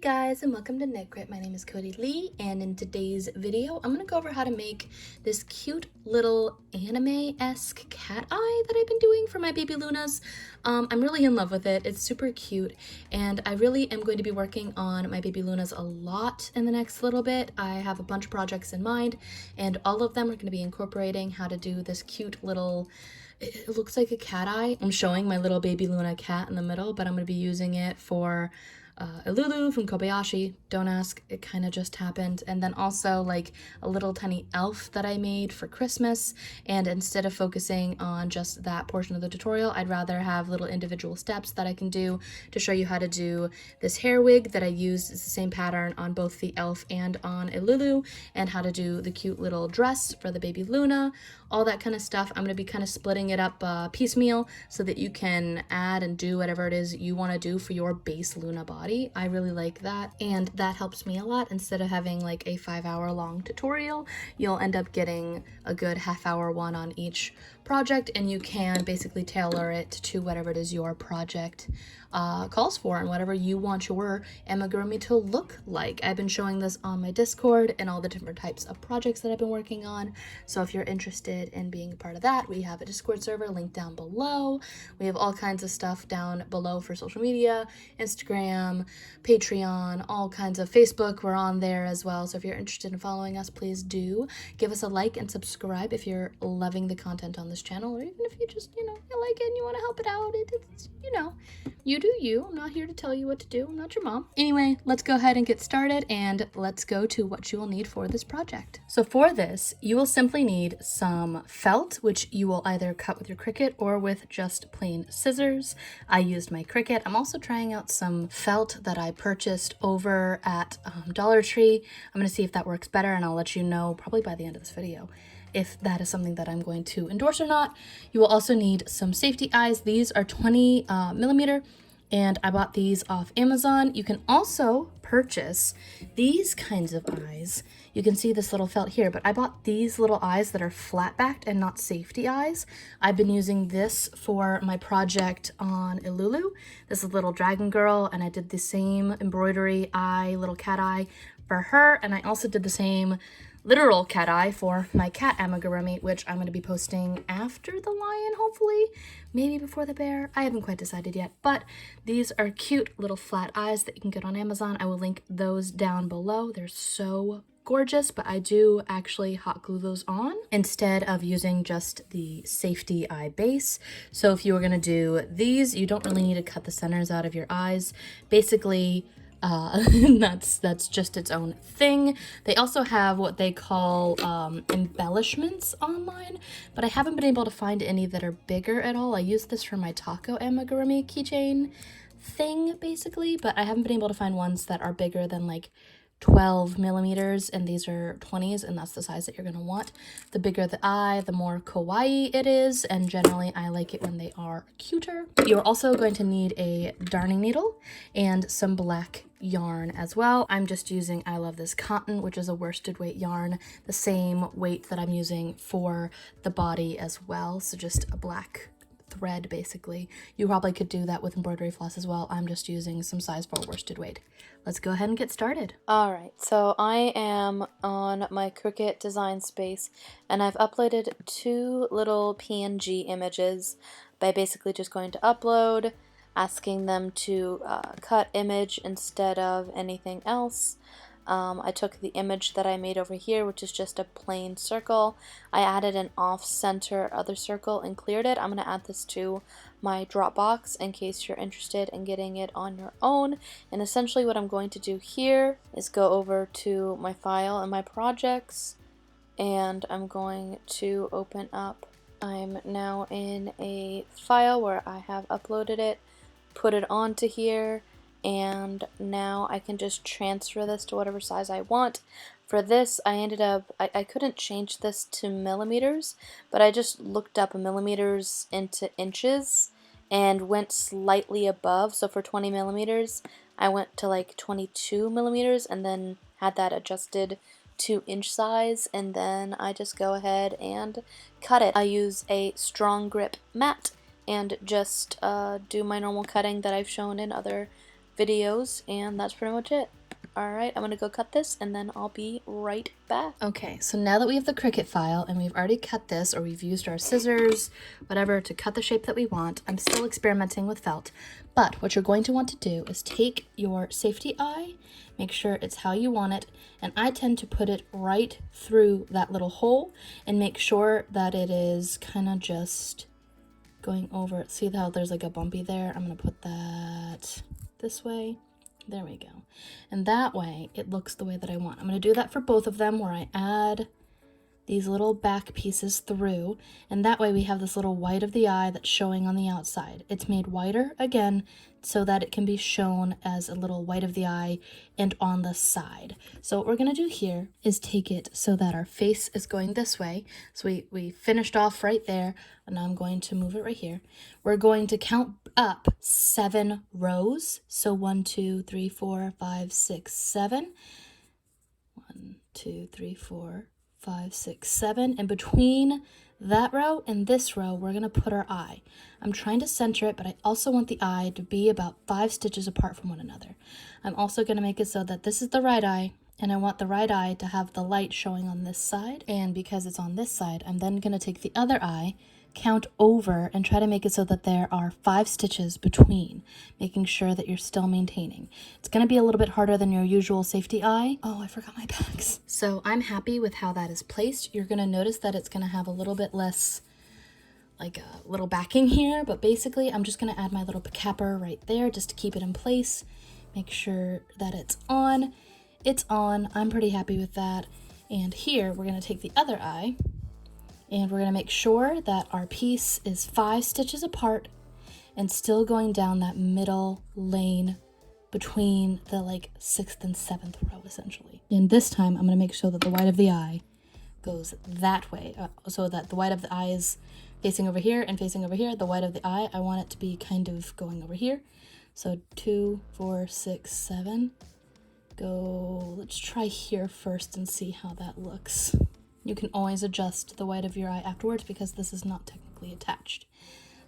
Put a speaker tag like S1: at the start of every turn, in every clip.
S1: guys, and welcome to Knit Grit. My name is Cody Lee, and in today's video I'm going to go over how to make this cute little anime-esque cat eye that I've been doing for my baby Lunas. I'm really in love with it. It's super cute, and I really am going to be working on my baby Lunas a lot in the next little bit. I have a bunch of projects in mind, and all of them are going to be incorporating how to do this cute little, it looks like a cat eye. I'm showing my little baby Luna cat in the middle, but I'm going to be using it for Lulu from Kobayashi. Don't ask, it kind of just happened. And then also like a little tiny elf that I made for Christmas, and instead of focusing on just that portion of the tutorial, I'd rather have little individual steps that I can do to show you how to do this hair wig that I used. It's the same pattern on both the elf and on a Lulu, and how to do the cute little dress for the baby Luna, all that kind of stuff. I'm going to be kind of splitting it up piecemeal so that you can add and do whatever it is you want to do for your base Luna body. I really like that, and that helps me a lot. Instead of having like a 5-hour long tutorial, you'll end up getting a good half-hour one on each project, and you can basically tailor it to whatever it is your project calls for and whatever you want your amigurumi to look like. I've been showing this on my Discord and all the different types of projects that I've been working on, so if you're interested in being a part of that, we have a Discord server linked down below. We have all kinds of stuff down below for social media, Instagram, Patreon, all kinds of Facebook. We're on there as well, so if you're interested in following us, please do give us a like and subscribe if you're loving the content on this channel, or even if you just, you like it and you want to help it out. It's you do you. I'm not here to tell you what to do. I'm not your mom. Anyway, let's go ahead and get started, and let's go to what you will need for this project. So for this, you will simply need some felt, which you will either cut with your Cricut or with just plain scissors. I used my Cricut. I'm also trying out some felt that I purchased over at Dollar Tree. I'm going to see if that works better, and I'll let you know probably by the end of this video if that is something that I'm going to endorse or not. You will also need some safety eyes. These are 20 millimeter, and I bought these off Amazon. You can also purchase these kinds of eyes. You can see this little felt here, but I bought these little eyes that are flat backed and not safety eyes. I've been using this for my project on Ilulu. This is a little dragon girl, and I did the same embroidery eye, little cat eye for her, and I also did the same literal cat eye for my cat amigurumi, which I'm going to be posting after the lion, hopefully, maybe before the bear. I haven't quite decided yet, but these are cute little flat eyes that you can get on Amazon. I will link those down below. They're so gorgeous, but I do actually hot glue those on instead of using just the safety eye base. So if you were going to do these, you don't really need to cut the centers out of your eyes. Basically, that's just its own thing. They also have what they call embellishments online, but I haven't been able to find any that are bigger at all. I used this for my taco amigurumi keychain thing, basically, but I haven't been able to find ones that are bigger than like 12 millimeters, and these are 20s, and that's the size that you're going to want. The bigger the eye, the more kawaii it is, and generally I like it when they are cuter. You're also going to need a darning needle and some black yarn as well. I'm just using I Love This Cotton, which is a worsted weight yarn, the same weight that I'm using for the body as well, so just a black thread basically. You probably could do that with embroidery floss as well. I'm just using some size 4 worsted weight. Let's go ahead and get started. Alright, so I am on my Cricut design space, and I've uploaded 2 little PNG images by basically just going to upload, asking them to cut image instead of anything else. I took the image that I made over here, which is just a plain circle. I added an off-center other circle and cleared it. I'm going to add this to my Dropbox in case you're interested in getting it on your own. And essentially what I'm going to do here is go over to my file and my projects, and I'm going to open up. I'm now in a file where I have uploaded it, put it onto here, and now I can just transfer this to whatever size I want. For this, I couldn't change this to millimeters, but I just looked up millimeters into inches and went slightly above. So for 20 millimeters, I went to like 22 millimeters and then had that adjusted to inch size, and then I just go ahead and cut it. I use a strong grip mat and just do my normal cutting that I've shown in other videos, and that's pretty much it. All right, I'm gonna go cut this and then I'll be right back. Okay, so now that we have the Cricut file and we've already cut this, or we've used our scissors, whatever, to cut the shape that we want, I'm still experimenting with felt. But what you're going to want to do is take your safety eye, make sure it's how you want it, and I tend to put it right through that little hole and make sure that it is kind of just going over. See how there's like a bumpy there? I'm gonna put that this way. There we go. And that way it looks the way that I want. I'm going to do that for both of them, where I add these little back pieces through, and that way we have this little white of the eye that's showing on the outside. It's made whiter again so that it can be shown as a little white of the eye and on the side. So what we're going to do here is take it so that our face is going this way. So we finished off right there, and now I'm going to move it right here. We're going to count up 7 rows. So 1, 2, 3, 4, 5, 6, 7. 1, 2, 3, 4, 5, 6, 7, and between that row and this row we're going to put our eye. I'm trying to center it, but I also want the eye to be about 5 stitches apart from one another. I'm also going to make it so that this is the right eye, and I want the right eye to have the light showing on this side, and because it's on this side, I'm then going to take the other eye, count over, and try to make it so that there are 5 stitches between, making sure that you're still maintaining. It's going to be a little bit harder than your usual safety eye. Oh, I forgot my bags. So I'm happy with how that is placed. You're going to notice that it's going to have a little bit less, like a little backing here, but basically I'm just going to add my little capper right there just to keep it in place. Make sure that it's on. It's on. I'm pretty happy with that. And here we're going to take the other eye, and we're going to make sure that our piece is 5 stitches apart and still going down that middle lane between the like 6th and 7th row essentially. And this time I'm going to make sure that the white of the eye goes that way, so that the white of the eye is facing over here and facing over here. The white of the eye, I want it to be kind of going over here. So 2, 4, 6, 7. Go, let's try here first and see how that looks. You can always adjust the white of your eye afterwards because this is not technically attached.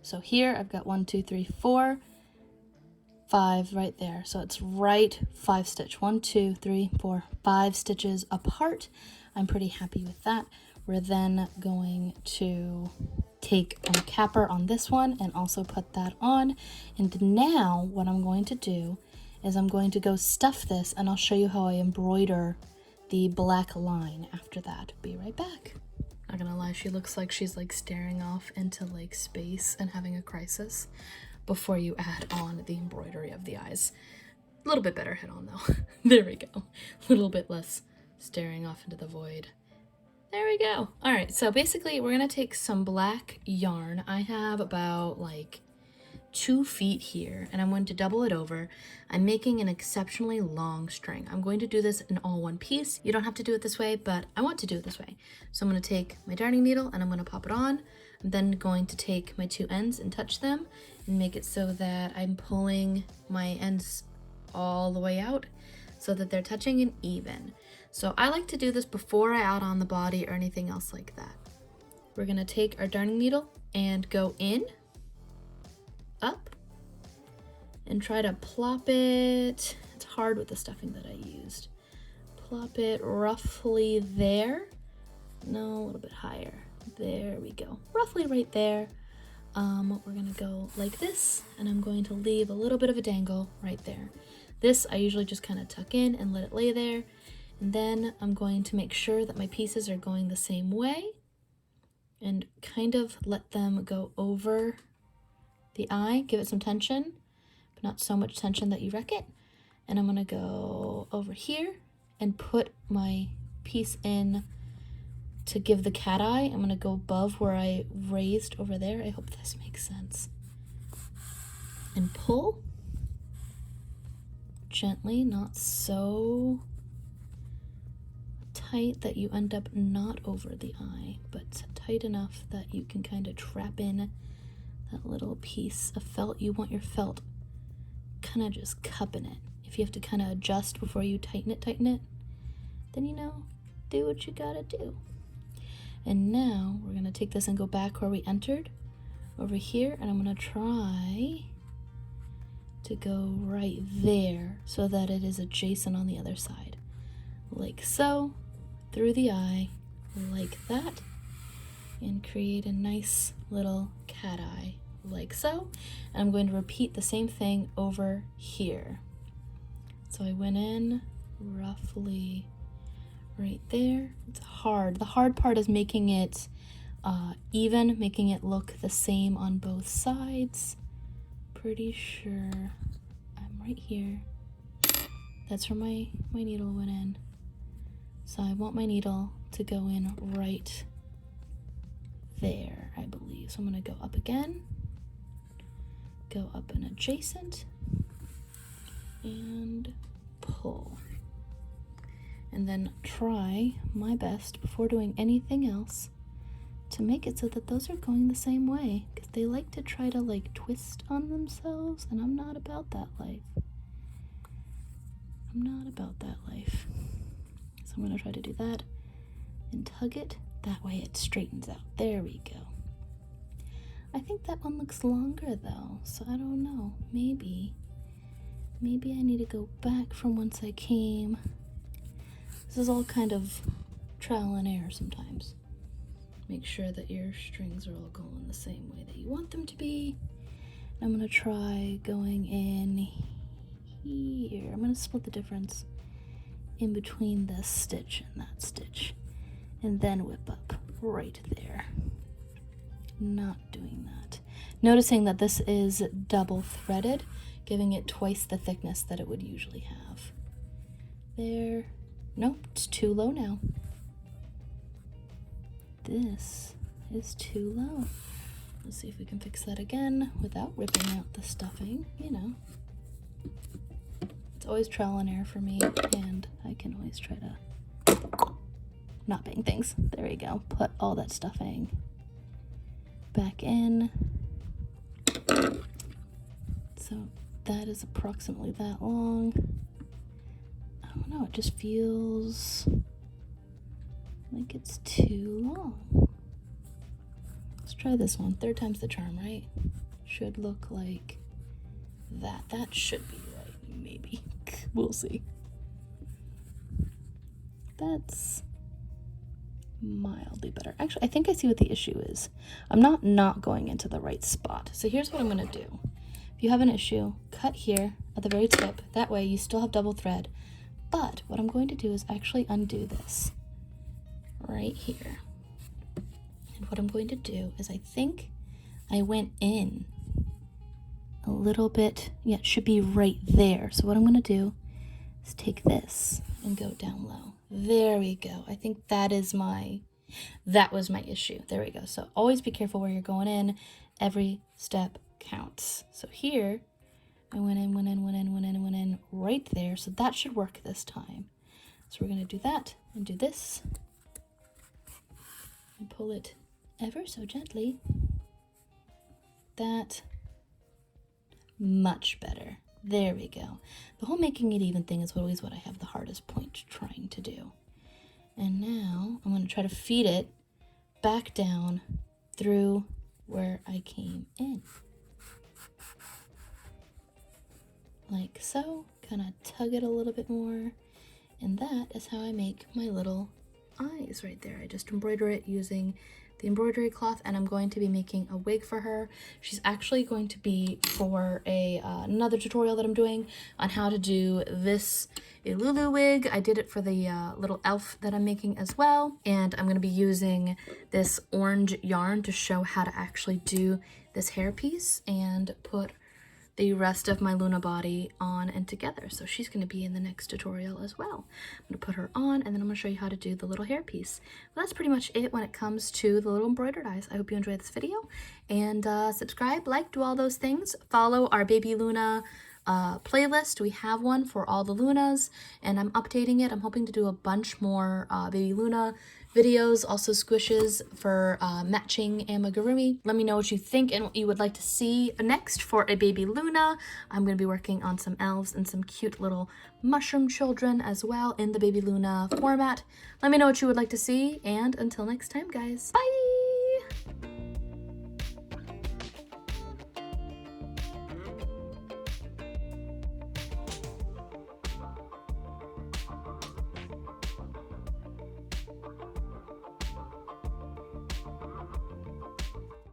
S1: So here I've got 1, 2, 3, 4, 5 right there. So it's right 5 stitch. 1, 2, 3, 4, 5 stitches apart. I'm pretty happy with that. We're then going to take a capper on this one and also put that on. And now what I'm going to do is I'm going to go stuff this, and I'll show you how I embroider the black line after that. Be right back. Not gonna lie, she looks like she's like staring off into like space and having a crisis before you add on the embroidery of the eyes. A little bit better head on though. There we go. A little bit less staring off into the void. There we go. All right, so basically we're gonna take some black yarn. I have about like 2 feet here, and I'm going to double it over. I'm making an exceptionally long string. I'm going to do this in all one piece. You don't have to do it this way, but I want to do it this way. So I'm going to take my darning needle and I'm going to pop it on. I'm then going to take my 2 ends and touch them and make it so that I'm pulling my ends all the way out so that they're touching and even. So I like to do this before I add on the body or anything else like that. We're going to take our darning needle and go in, up, and try to plop it. It's hard with the stuffing that I used. Plop it roughly there. No, a little bit higher. There we go. Roughly right there. We're gonna go like this, and I'm going to leave a little bit of a dangle right there. This I usually just kind of tuck in and let it lay there. And then I'm going to make sure that my pieces are going the same way and kind of let them go over the eye, give it some tension, but not so much tension that you wreck it. And I'm gonna go over here and put my piece in to give the cat eye. I'm gonna go above where I raised over there. I hope this makes sense. And pull gently, not so tight that you end up not over the eye, but tight enough that you can kind of trap in that little piece of felt. You want your felt kind of just cupping it. If you have to kind of adjust before you tighten it, then you know, do what you gotta do. And now we're gonna take this and go back where we entered, over here, and I'm gonna try to go right there so that it is adjacent on the other side. Like so, through the eye, like that, and create a nice little cat eye, like so. And I'm going to repeat the same thing over here. So I went in roughly right there. It's hard. The hard part is making it even, making it look the same on both sides. Pretty sure I'm right here. That's where my needle went in. So I want my needle to go in right there, I believe. So I'm going to go up again, go up and adjacent, and pull. And then try my best before doing anything else to make it so that those are going the same way, because they like to try to like twist on themselves, and I'm not about that life. I'm not about that life. So I'm going to try to do that and tug it. That way it straightens out. There we go. I think that one looks longer though, so I don't know. Maybe I need to go back from whence I came. This is all kind of trial and error sometimes. Make sure that your strings are all going the same way that you want them to be. I'm going to try going in here. I'm going to split the difference in between this stitch and that stitch, and then whip up right there. Not doing that. Noticing that this is double threaded, giving it twice the thickness that it would usually have. There. Nope, it's too low now. This is too low. Let's see if we can fix that again without ripping out the stuffing, you know. It's always trial and error for me, and I can always try to not bang things. There we go. Put all that stuffing back in. So that is approximately that long. I don't know, it just feels like it's too long. Let's try this one. Third time's the charm, right? Should look like that. That should be right, maybe. We'll see. That's mildly better. Actually, I think I see what the issue is. I'm not going into the right spot. So here's what I'm going to do. If you have an issue, cut here at the very tip. That way you still have double thread. But what I'm going to do is actually undo this right here. And what I'm going to do is I think I went in a little bit. Yeah, it should be right there. So what I'm going to do is take this and go down low. There we go. I think that was my issue. There we go. So always be careful where you're going in. Every step counts. So here I went in right there. So that should work this time. So we're going to do that and do this and pull it ever so gently. That, much better. There we go. The whole making it even thing is always what I have the hardest point trying to do. And now I'm going to try to feed it back down through where I came in. Like so. Kind of tug it a little bit more. And that is how I make my little eyes right there. I just embroider it using the embroidery cloth, and I'm going to be making a wig for her. She's actually going to be for another tutorial that I'm doing on how to do this Lulu wig. I did it for the little elf that I'm making as well, and I'm going to be using this orange yarn to show how to actually do this hairpiece and put the rest of my Luna body on and together. So she's going to be in the next tutorial as well. I'm going to put her on, and then I'm going to show you how to do the little hairpiece. Well, that's pretty much it when it comes to the little embroidered eyes. I hope you enjoyed this video, and subscribe, like, do all those things. Follow our Baby Luna playlist. We have one for all the Lunas, and I'm updating it. I'm hoping to do a bunch more Baby Luna videos, also squishes for matching amigurumi. Let me know what you think and what you would like to see next for a Baby Luna. I'm going to be working on some elves and some cute little mushroom children as well in the Baby Luna format. Let me know what you would like to see, and until next time, guys, bye!